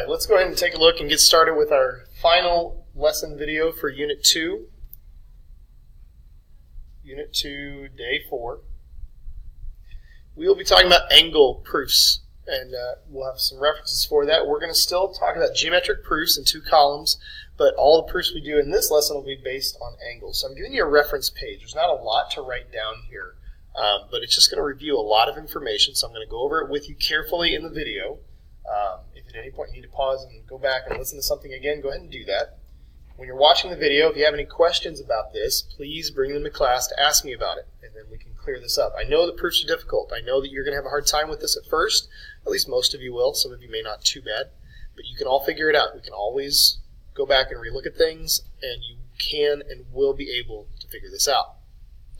right, let's go ahead and take a look and get started with our final lesson video for Unit 2. Unit 2, Day 4. We will be talking about angle proofs, and we'll have some references for that. We're going to still talk about geometric proofs in 2 columns, but all the proofs we do in this lesson will be based on angles. So I'm giving you a reference page. There's not a lot to write down here, but it's just going to review a lot of information, so I'm going to go over it with you carefully in the video. If at any point you need to pause and go back and listen to something again, go ahead and do that. When you're watching the video, if you have any questions about this, please bring them to class to ask me about it, and then we can clear this up. I know the proofs are difficult. I know that you're going to have a hard time with this at first. At least most of you will. Some of you may not too bad. But you can all figure it out. We can always go back and relook at things, and you can and will be able to figure this out.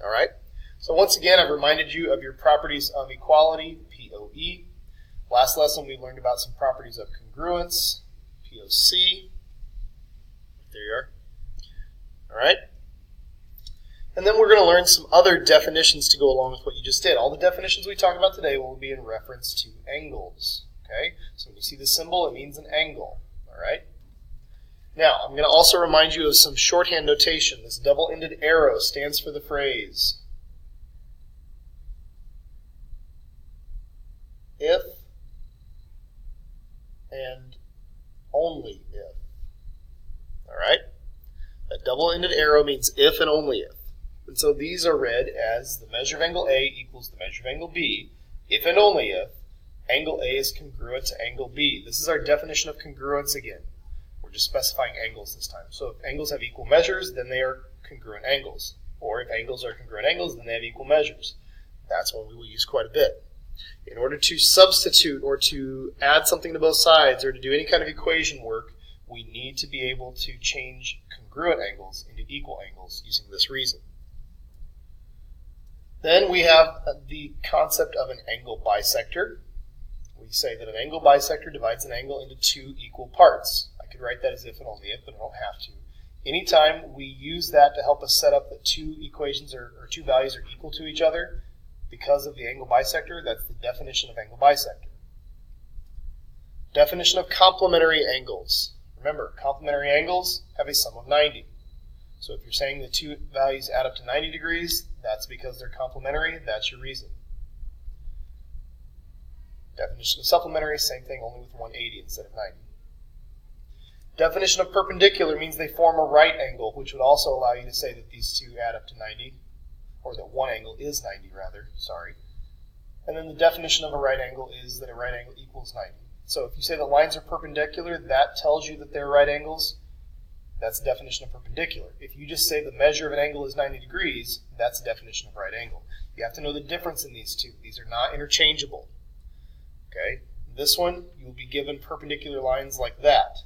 All right? So once again, I've reminded you of your properties of equality, POE. Last lesson, we learned about some properties of congruence, POC. There you are. All right? And then we're going to learn some other definitions to go along with what you just did. All the definitions we talk about today will be in reference to angles. Okay? So when you see the symbol, it means an angle. All right? Now, I'm going to also remind you of some shorthand notation. This double-ended arrow stands for the phrase if and only if. All right? That double-ended arrow means if and only if. And so these are read as the measure of angle A equals the measure of angle B, if and only if angle A is congruent to angle B. This is our definition of congruence again. We're just specifying angles this time. So if angles have equal measures, then they are congruent angles. Or if angles are congruent angles, then they have equal measures. That's one we will use quite a bit. In order to substitute or to add something to both sides or to do any kind of equation work, we need to be able to change congruent angles into equal angles using this reason. Then we have the concept of an angle bisector. We say that an angle bisector divides an angle into 2 equal parts. I could write that as if and only if, but I don't have to. Anytime we use that to help us set up that 2 equations or 2 values are equal to each other because of the angle bisector, that's the definition of angle bisector. Definition of complementary angles. Remember, complementary angles have a sum of 90. So if you're saying the 2 values add up to 90 degrees, that's because they're complementary. That's your reason. Definition of supplementary, same thing, only with 180 instead of 90. Definition of perpendicular means they form a right angle, which would also allow you to say that these 2 add up to 90, or that one angle is 90 rather, sorry. And then the definition of a right angle is that a right angle equals 90. So if you say the lines are perpendicular, that tells you that they're right angles. That's the definition of perpendicular. If you just say the measure of an angle is 90 degrees, that's the definition of right angle. You have to know the difference in these two. These are not interchangeable. Okay? This one, you will be given perpendicular lines like that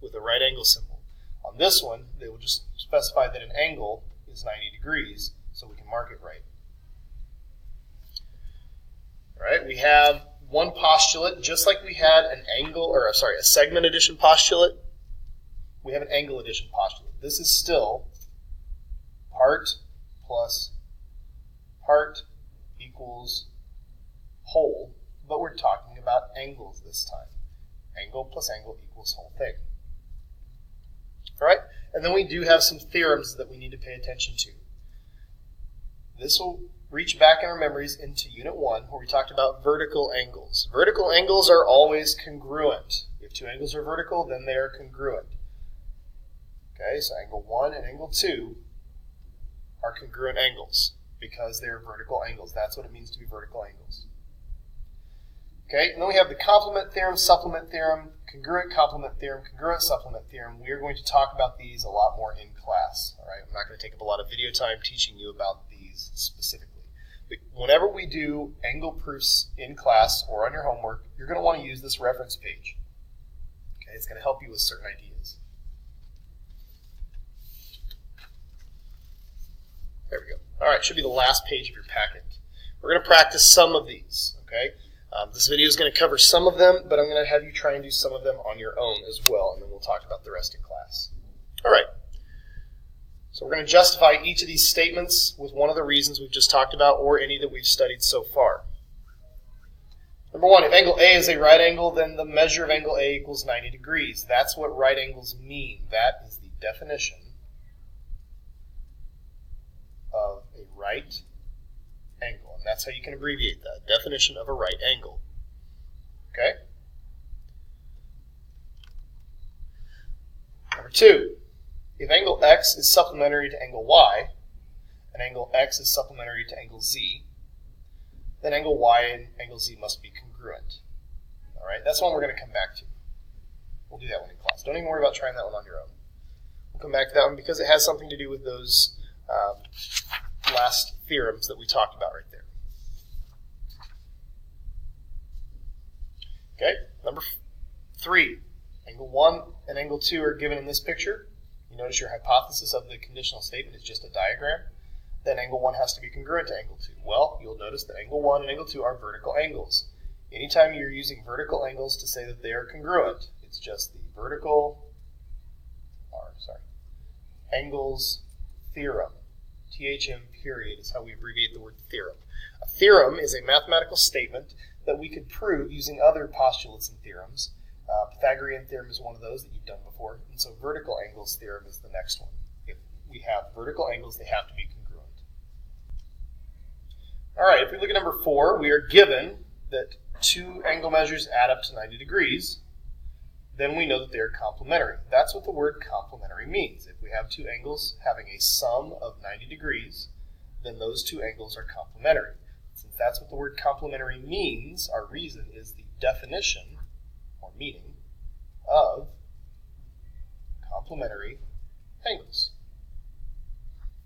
with a right angle symbol. On this one, they will just specify that an angle is 90 degrees, so we can mark it right. All right, we have one postulate, just like we had an angle, or sorry, a segment addition postulate, we have an angle addition postulate. This is still part plus part equals whole, but we're talking about angles this time. Angle plus angle equals whole thing. All right, and then we do have some theorems that we need to pay attention to. This will reach back in our memories into Unit 1, where we talked about vertical angles. Vertical angles are always congruent. If 2 angles are vertical, then they are congruent. Okay, so angle 1 and angle 2 are congruent angles because they're vertical angles. That's what it means to be vertical angles. Okay, and then we have the complement theorem, supplement theorem, congruent complement theorem, congruent supplement theorem. We are going to talk about these a lot more in class. All right, I'm not going to take up a lot of video time teaching you about these specifically. But whenever we do angle proofs in class or on your homework, you're going to want to use this reference page. Okay, it's going to help you with certain ideas. There we go. All right, should be the last page of your packet. We're going to practice some of these. Okay. This video is going to cover some of them, but I'm going to have you try and do some of them on your own as well, and then we'll talk about the rest in class. All right. So we're going to justify each of these statements with one of the reasons we've just talked about or any that we've studied so far. Number one, if angle A is a right angle, then the measure of angle A equals 90 degrees. That's what right angles mean. That is the definition of a right angle. And that's how you can abbreviate that. Definition of a right angle. Okay? Number two, if angle X is supplementary to angle Y, and angle X is supplementary to angle Z, then angle Y and angle Z must be congruent. All right, that's one we're going to come back to. We'll do that one in class. Don't even worry about trying that one on your own. We'll come back to that one because it has something to do with those last theorems that we talked about right there. Okay, number three, angle 1 and angle 2 are given in this picture. You notice your hypothesis of the conditional statement is just a diagram. Then angle 1 has to be congruent to angle 2. Well, you'll notice that angle 1 and angle 2 are vertical angles. Anytime you're using vertical angles to say that they are congruent, it's just the angles theorem. THM period is how we abbreviate the word theorem. A theorem is a mathematical statement that we could prove using other postulates and theorems. Pythagorean theorem is one of those that you've done before, and so vertical angles theorem is the next one. If we have vertical angles, they have to be congruent. All right, if we look at number 4, we are given that two angle measures add up to 90 degrees. Then we know that they are complementary. That's what the word complementary means. If we have two angles having a sum of 90 degrees, then those two angles are complementary. Since that's what the word complementary means, our reason is the definition or meaning of complementary angles.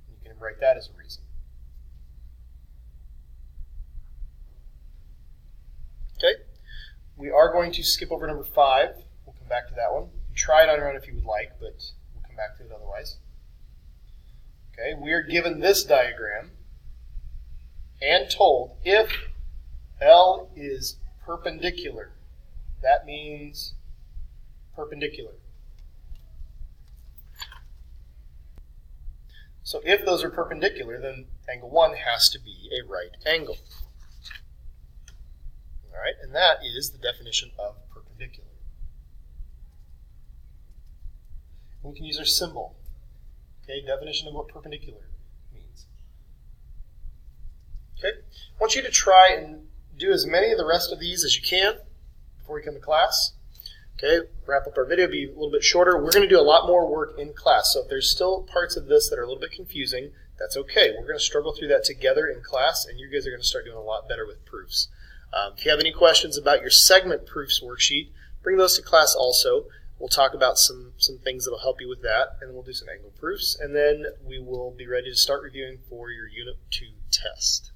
You can write that as a reason. Okay, we are going to skip over number 5. We'll come back to that one. You try it on your own if you would like, but we'll come back to it otherwise. Okay, we are given this diagram and told if L is perpendicular. That means perpendicular. So if those are perpendicular, then angle 1 has to be a right angle. All right, and that is the definition of perpendicular. We can use our symbol. Okay, definition of what perpendicular means. Okay, I want you to try and do as many of the rest of these as you can before we come to class. Okay, wrap up our video, be a little bit shorter. We're going to do a lot more work in class, so if there's still parts of this that are a little bit confusing, that's okay. We're going to struggle through that together in class, and you guys are going to start doing a lot better with proofs. If you have any questions about your segment proofs worksheet, bring those to class also. We'll talk about some things that will help you with that, and we'll do some angle proofs, and then we will be ready to start reviewing for your Unit 2 test.